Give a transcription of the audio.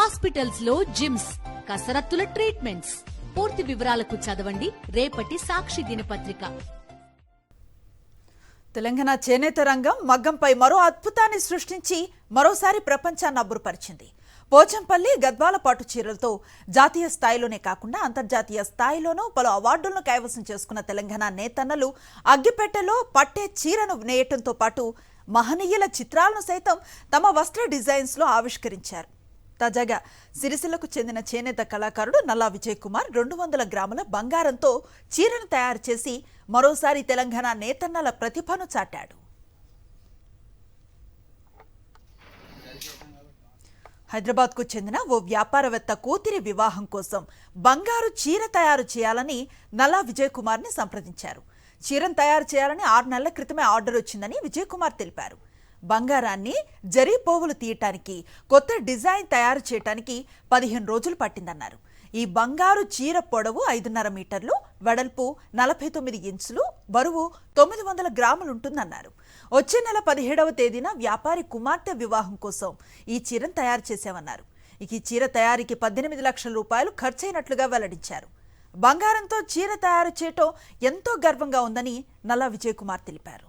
Hospitals లో gyms, కసరత్తుల treatments. పూర్తి వివరాలకు చదవండి రేపటి సాక్షి దినపత్రిక. తెలంగాణ చేనేత రంగం మగ్గంపై మరో అద్భుతాన్ని సృష్టించి మరోసారి ప్రపంచాన్ని అబ్బురపరిచింది. పోచంపల్లి గద్వాల పాటు చీరలతో జాతీయ స్థాయిలోనే కాకుండా అంతర్జాతీయ స్థాయిలోనూ పలు అవార్డులను కైవసం చేసుకున్న తెలంగాణ నేతన్నలు అగ్గిపెట్టెలో పట్టే చీరను నేయటంతో పాటు మహనీయుల చిత్రాలను సైతం తమ వస్త్ర డిజైన్స్ లో ఆవిష్కరించారు. తాజాగా సిరిసిల్లకు చెందిన చేనేత కళాకారుడు నల్లా విజయ్ కుమార్ 200 గ్రాముల బంగారంతో చీరను తయారు చేసి మరోసారి తెలంగాణ నేతన్నల ప్రతిభను చాటాడు. హైదరాబాద్కు చెందిన ఓ వ్యాపారవేత్త కూతురి వివాహం కోసం బంగారు చీర తయారు చేయాలని నల్లా విజయ్ కుమార్ని సంప్రదించారు. చీరను తయారు చేయాలని 6 నెలల క్రితమే ఆర్డర్ వచ్చిందని విజయ్ కుమార్ తెలిపారు. బంగారాన్ని జరీ పోగులు తీయటానికి, కొత్త డిజైన్ తయారు చేయటానికి 15 రోజులు పట్టిందన్నారు. ఈ బంగారు చీర పొడవు 5.5 మీటర్లు, వెడల్పు 49 ఇంచులు, బరువు 900 గ్రాములుంటుందన్నారు. వచ్చే నెల 17వ తేదీన వ్యాపారి కుమార్తె వివాహం కోసం ఈ చీరను తయారు చేశామన్నారు. ఈ చీర తయారీకి 18 లక్షల రూపాయలు ఖర్చయినట్లుగా వెల్లడించారు. బంగారంతో చీర తయారు చేయటం ఎంతో గర్వంగా ఉందని నల్లా విజయ్ కుమార్ తెలిపారు.